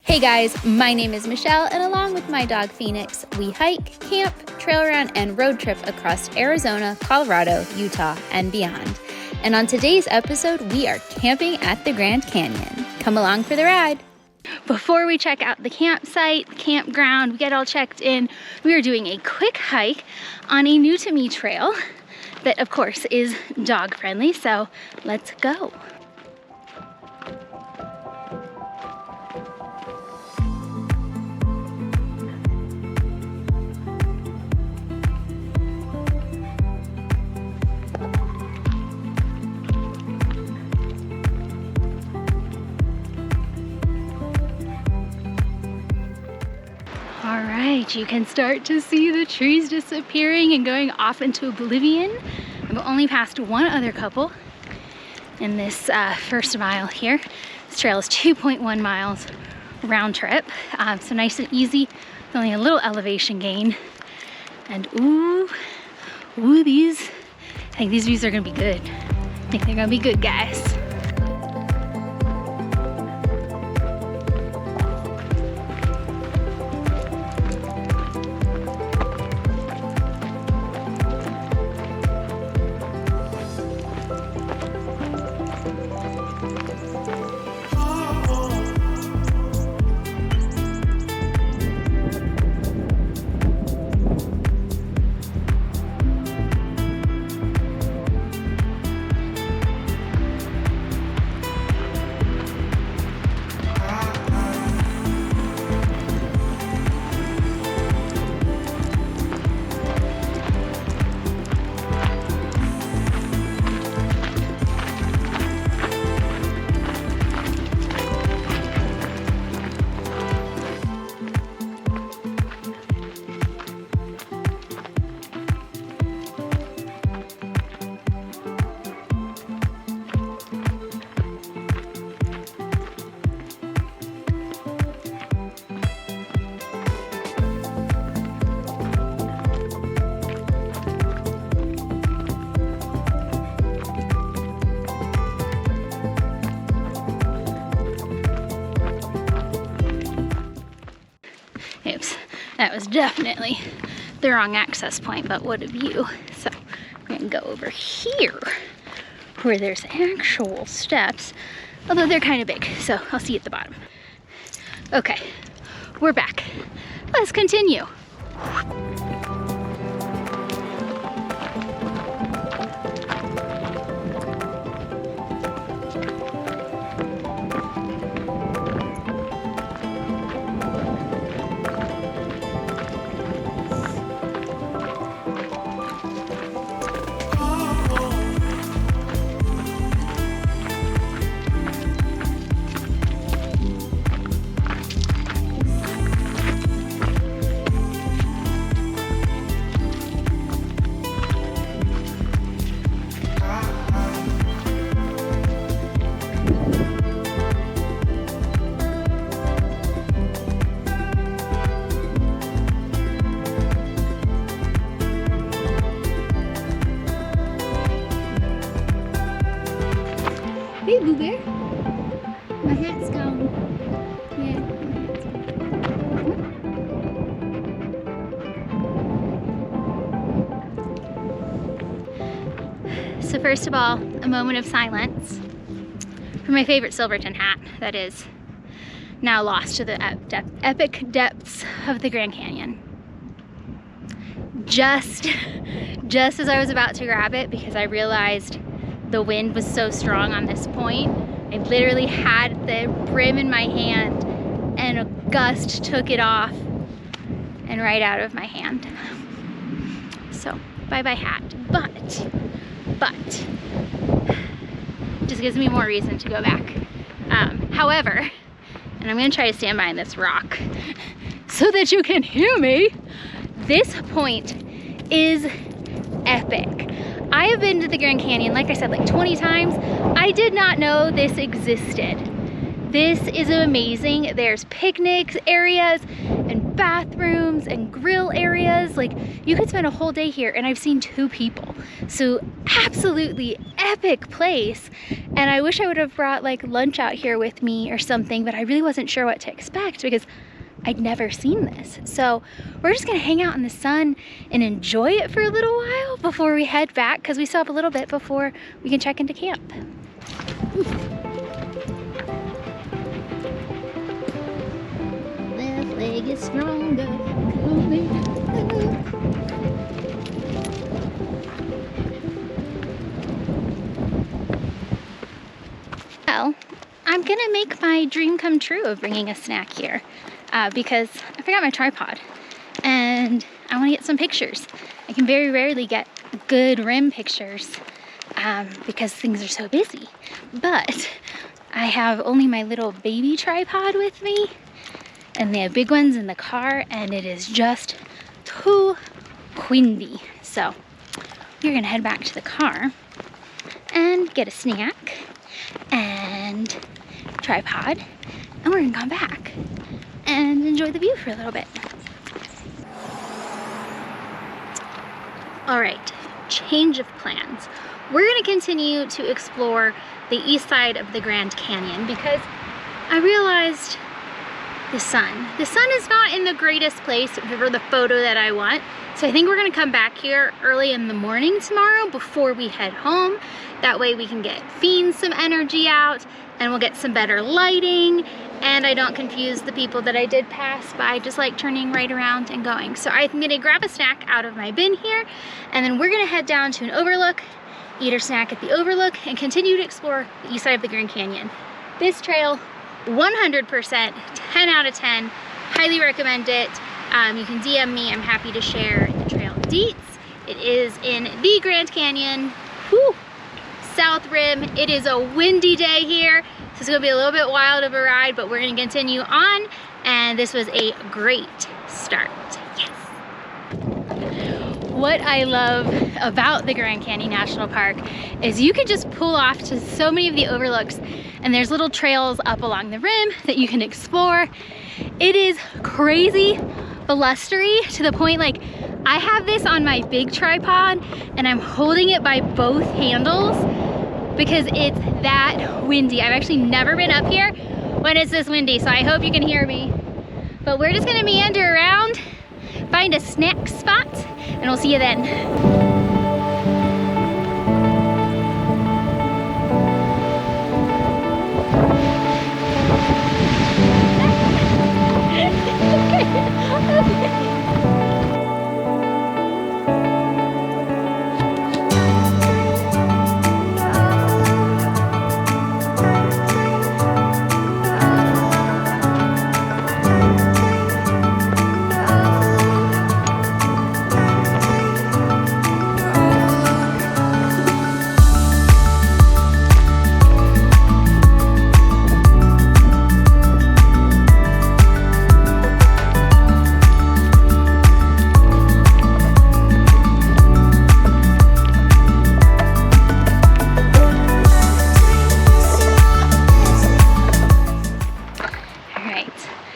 Hey guys, my name is Michelle, and along with my dog Phoenix, we hike, camp, trail run, and road trip across Arizona, Colorado, Utah, and beyond. And on today's episode, we are camping at the Grand Canyon. Come along for the ride. Before we check out the campsite, campground, we get all checked in, we are doing a quick hike on a new to me trail that of course is dog friendly, so let's go. All right, you can start to see the trees disappearing and going off into oblivion. I've only passed one other couple in this first mile here. This trail is 2.1 miles round trip, so nice and easy. It's only a little elevation gain. And ooh, I think these views are gonna be good. I think they're gonna be good, guys. Oops, that was definitely the wrong access point, but what a view. So we're gonna go over here where there's actual steps, although they're kind of big, so I'll see you at the bottom. Okay, we're back. Let's continue. Hey, Boo Bear. My hat's gone. Yeah, my hat's gone. So first of all, a moment of silence for my favorite Silverton hat that is now lost to the epic depths of the Grand Canyon. Just as I was about to grab it, because I realized the wind was so strong on this point, I literally had the brim in my hand and a gust took it off and right out of my hand. So bye-bye hat, but just gives me more reason to go back. However, and I'm gonna try to stand behind this rock so that you can hear me, this point is epic. I have been to the Grand Canyon, like I said, like 20 times. I did not know this existed. This is amazing. There's picnic areas and bathrooms and grill areas. Like, you could spend a whole day here, and I've seen 2 people. So absolutely epic place. And I wish I would have brought like lunch out here with me or something, but I really wasn't sure what to expect because I'd never seen this. So we're just gonna hang out in the sun and enjoy it for a little while before we head back, because we still have a little bit before we can check into camp. Left leg is stronger. Well, I'm gonna make my dream come true of bringing a snack here because I forgot my tripod and I want to get some pictures. I can very rarely get good rim pictures because things are so busy, but I have only my little baby tripod with me, and they have big ones in the car, and it is just too windy. So we're gonna head back to the car and get a snack and tripod, and we're gonna come back and enjoy the view for a little bit. All right, change of plans. We're gonna continue to explore the east side of the Grand Canyon because I realized the sun is not in the greatest place for the photo that I want. So I think we're gonna come back here early in the morning tomorrow before we head home. That way we can get Fiend some energy out and we'll get some better lighting, and I don't confuse the people that I did pass by just like turning right around and going. So I'm gonna grab a snack out of my bin here, and then we're gonna head down to an overlook, eat our snack at the overlook, and continue to explore the east side of the Grand Canyon. This trail, 100%, 10 out of 10, highly recommend it. You can DM me, I'm happy to share the trail deets. It is in the Grand Canyon, whew, South Rim. It is a windy day here, so it's gonna be a little bit wild of a ride, but we're gonna continue on, and this was a great start. Yes. What I love about the Grand Canyon National Park is you can just pull off to so many of the overlooks, and there's little trails up along the rim that you can explore. It is crazy blustery to the point, like, I have this on my big tripod and I'm holding it by both handles because it's that windy. I've actually never been up here when it's this windy, so I hope you can hear me. But we're just gonna meander around, find a snack spot, and we'll see you then.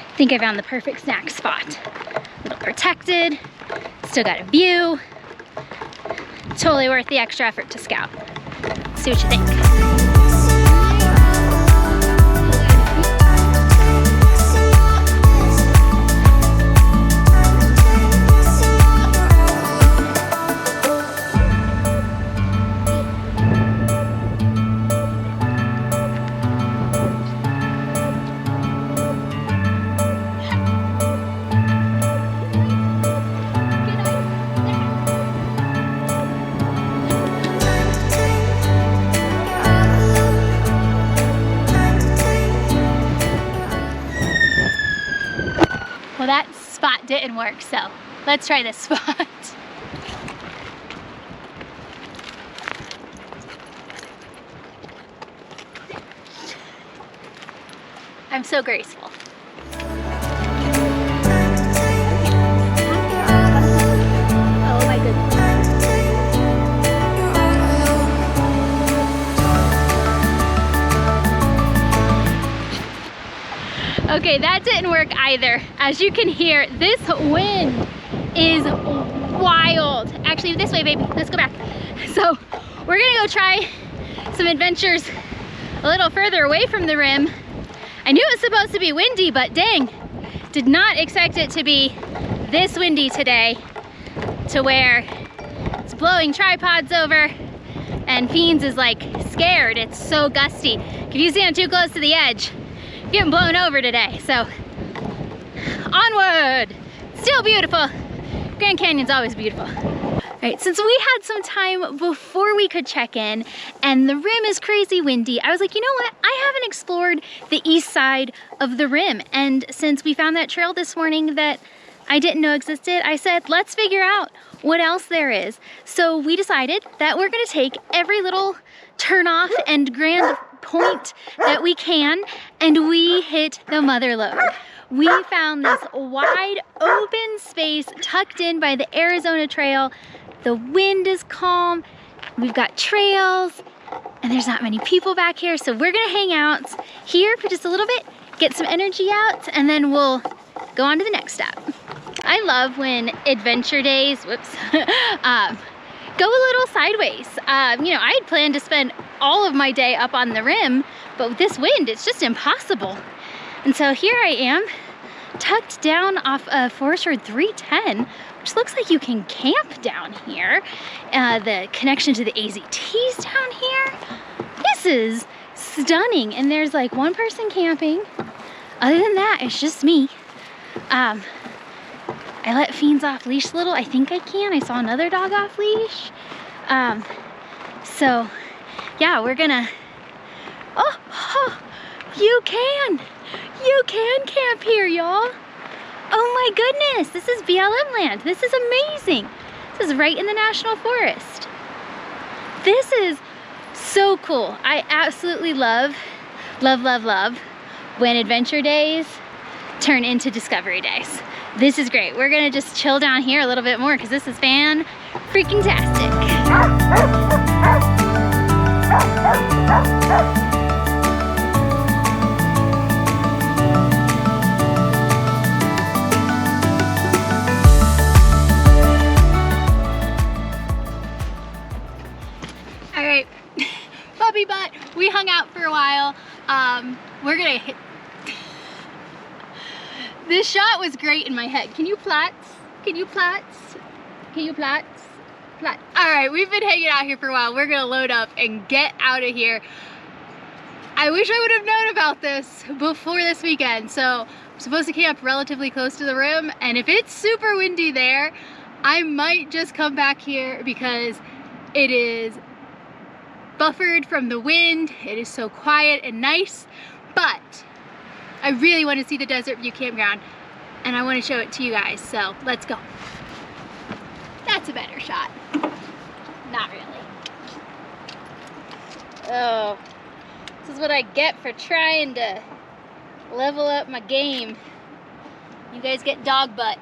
I think I found the perfect snack spot. A little protected, still got a view. Totally worth the extra effort to scout. See what you think. Well, that spot didn't work, so let's try this spot. I'm so graceful. Oh my goodness. Okay, that didn't work either. As you can hear, this wind is wild. Actually, this way, baby. Let's go back. So we're gonna go try some adventures a little further away from the rim. I knew it was supposed to be windy, but dang, did not expect it to be this windy today, to where it's blowing tripods over and Fiends is like scared. It's so gusty. If you stand too close to the edge, you're getting blown over today. So onward. Still beautiful. Grand Canyon's always beautiful. All right, since we had some time before we could check in and the rim is crazy windy, I was like, you know what? I haven't explored the east side of the rim. And since we found that trail this morning that I didn't know existed, I said, let's figure out what else there is. So we decided that we're gonna take every little turnoff and grand point that we can, and we hit the mother lode. We found this wide open space tucked in by the Arizona Trail. The wind is calm, we've got trails, and there's not many people back here, so we're gonna hang out here for just a little bit, get some energy out, and then we'll go on to the next step. I love when adventure days, whoops, go a little sideways. You know, I had planned to spend all of my day up on the rim, but with this wind, it's just impossible. And so here I am, tucked down off of Forest Road 310, which looks like you can camp down here. The connection to the AZT's down here. This is stunning. And there's like one person camping. Other than that, it's just me. I let Fiends off leash a little. I think I can. I saw another dog off leash. So yeah, we're gonna, you can camp here, y'all. Oh my goodness, this is BLM land. This is amazing. This is right in the National Forest. This is so cool. I absolutely love when adventure days turn into discovery days. This is great. We're gonna just chill down here a little bit more because this is fan-freaking-tastic. All right, puppy butt, we hung out for a while. We're gonna hit. This shot was great in my head. Can you plots? Can you plots? Can you plots? Plot. All right, we've been hanging out here for a while. We're gonna load up and get out of here. I wish I would have known about this before this weekend. So I'm supposed to camp relatively close to the rim, and if it's super windy there, I might just come back here because it is buffered from the wind. It is so quiet and nice, but I really want to see the Desert View Campground and I want to show it to you guys, so let's go. That's a better shot. Not really. Oh, this is what I get for trying to level up my game. You guys get dog butt.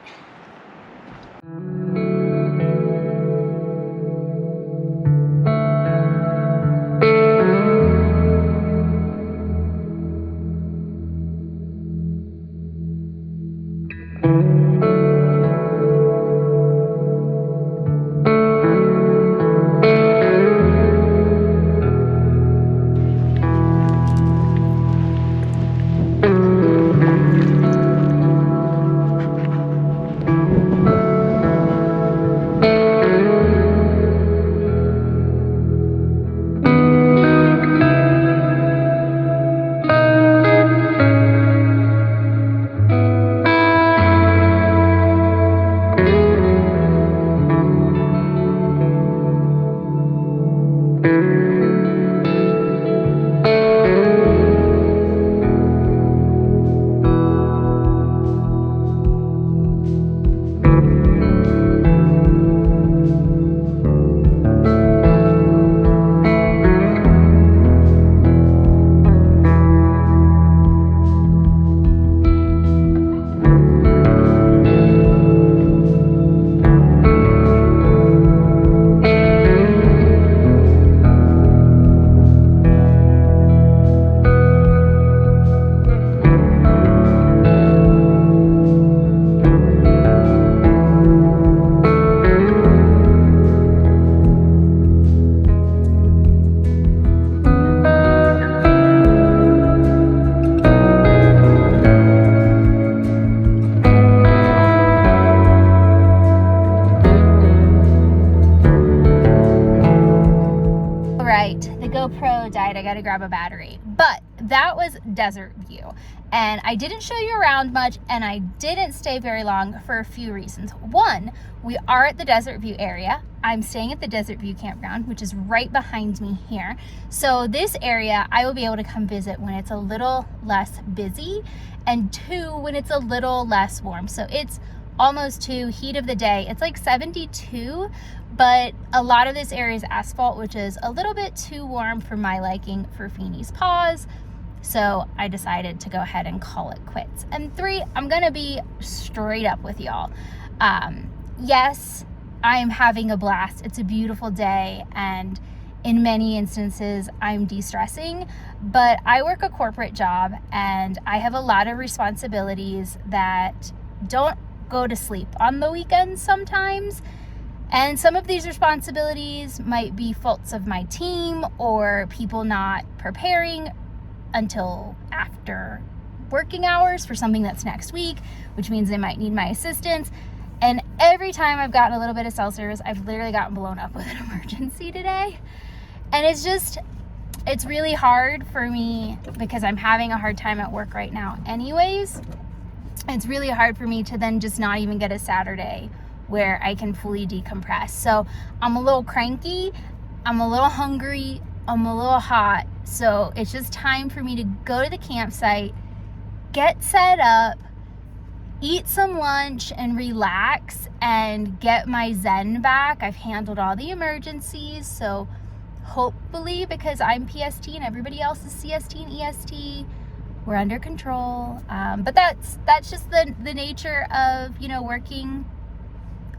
I gotta grab a battery. But that was Desert View. And I didn't show you around much, and I didn't stay very long for a few reasons. One, we are at the Desert View area. I'm staying at the Desert View campground, which is right behind me here. So this area, I will be able to come visit when it's a little less busy, and two, when it's a little less warm. So it's almost to heat of the day. It's like 72, but a lot of this area is asphalt, which is a little bit too warm for my liking for Feeney's paws. So I decided to go ahead and call it quits. And three, I'm gonna be straight up with y'all. Yes, I'm having a blast. It's a beautiful day, and in many instances, I'm de-stressing, but I work a corporate job and I have a lot of responsibilities that don't go to sleep on the weekends sometimes. And some of these responsibilities might be faults of my team or people not preparing until after working hours for something that's next week, which means they might need my assistance. And every time I've gotten a little bit of cell service, I've literally gotten blown up with an emergency today. And it's really hard for me because I'm having a hard time at work right now anyways. It's really hard for me to then just not even get a Saturday where I can fully decompress. So I'm a little cranky, I'm a little hungry, I'm a little hot. So it's just time for me to go to the campsite, get set up, eat some lunch and relax and get my zen back. I've handled all the emergencies, so hopefully, because I'm PST and everybody else is CST and EST, we're under control. But that's just the nature of, working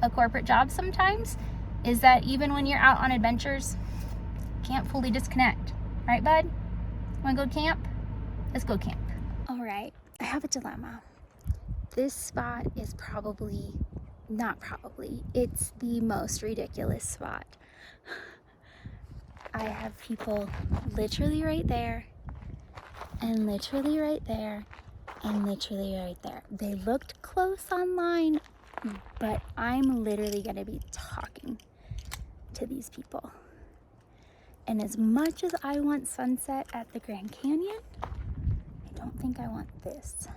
a corporate job sometimes, is that even when you're out on adventures, you can't fully disconnect. Right, bud? Wanna go camp? Let's go camp. All right, I have a dilemma. This spot is it's the most ridiculous spot. I have people literally right there, and literally right there, and literally right there. They looked close online, but I'm literally gonna be talking to these people. And as much as I want sunset at the Grand Canyon, I don't think I want this.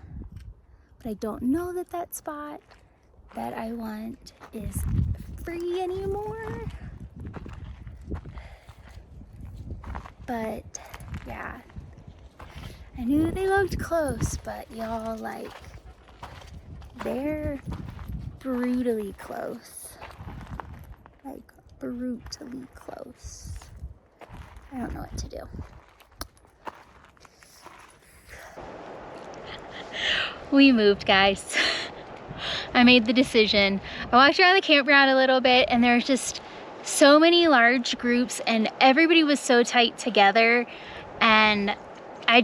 But I don't know that spot that I want is free anymore. But yeah, I knew they looked close, but y'all, they're brutally close. Brutally close. I don't know what to do. We moved, guys. I made the decision. I walked around the campground a little bit, and there's just so many large groups, and everybody was so tight together. And I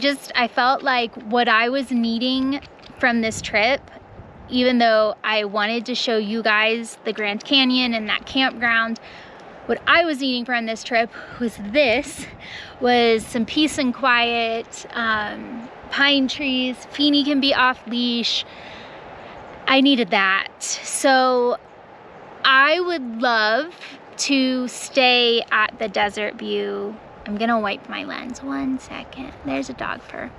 felt like what I was needing from this trip, even though I wanted to show you guys the Grand Canyon and that campground, what I was needing from this trip was some peace and quiet, pine trees. Feeny can be off leash. I needed that. So I would love to stay at the Desert View. I'm gonna wipe my lens 1 second. There's a dog fur.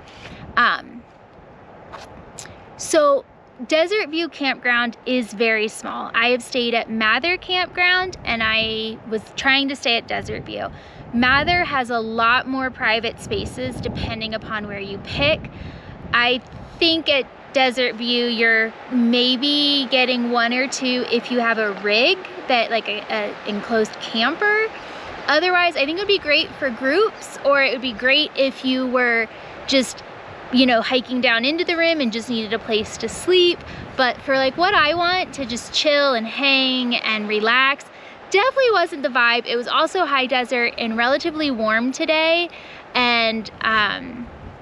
So Desert View Campground is very small. I have stayed at Mather Campground, and I was trying to stay at Desert View. Mather has a lot more private spaces depending upon where you pick. I think at Desert View you're maybe getting 1 or 2 if you have a rig, that like a enclosed camper. Otherwise, I think it would be great for groups, or it would be great if you were just hiking down into the rim and just needed a place to sleep. But for what I want to just chill and hang and relax, definitely wasn't the vibe. It was also high desert and relatively warm today, and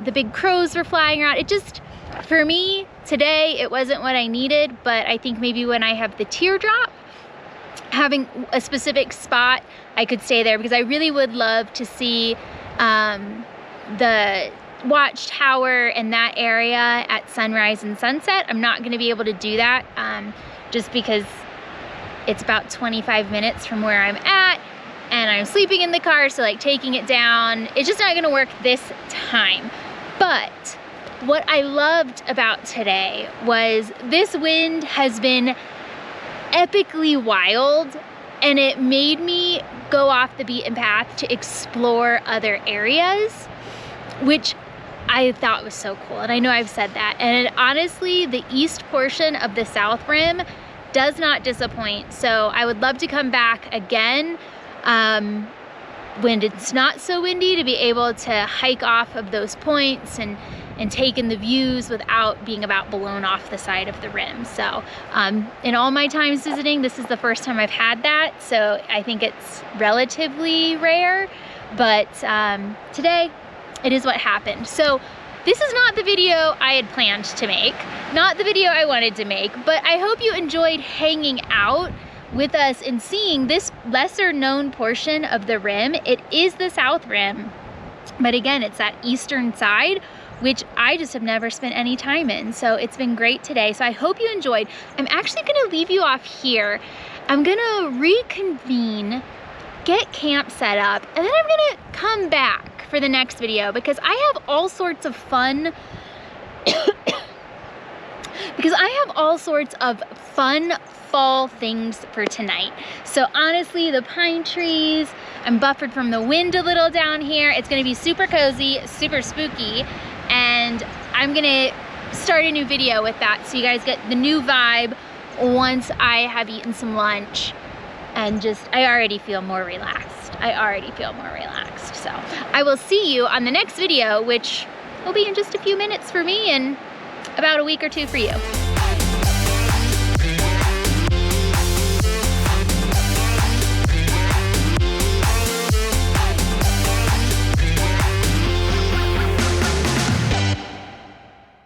the big crows were flying around. It just, for me today, it wasn't what I needed. But I think maybe when I have the teardrop, having a specific spot, I could stay there, because I really would love to see the watchtower and that area at sunrise and sunset. I'm not going to be able to do that just because it's about 25 minutes from where I'm at, and I'm sleeping in the car, so like taking it down, it's just not gonna work this time. But what I loved about today was this wind has been epically wild, and it made me go off the beaten path to explore other areas, which I thought was so cool. And I know I've said that. And honestly, the east portion of the South Rim does not disappoint. So I would love to come back again when it's not so windy, to be able to hike off of those points and take in the views without being about blown off the side of the rim. So in all my times visiting, this is the first time I've had that. So I think it's relatively rare, but today it is what happened. So this is not the video I had planned to make, not the video I wanted to make, but I hope you enjoyed hanging out with us and seeing this lesser known portion of the rim. It is the South Rim, but again, it's that eastern side, which I just have never spent any time in. So it's been great today. So I hope you enjoyed. I'm actually gonna leave you off here. I'm gonna reconvene, get camp set up, and then I'm gonna come back for the next video because I have all sorts of fun fall things for tonight. So honestly, the pine trees, I'm buffered from the wind a little down here. It's gonna be super cozy, super spooky, and I'm gonna start a new video with that so you guys get the new vibe once I have eaten some lunch, and just, I already feel more relaxed. So I will see you on the next video, which will be in just a few minutes for me and about a week or two for you.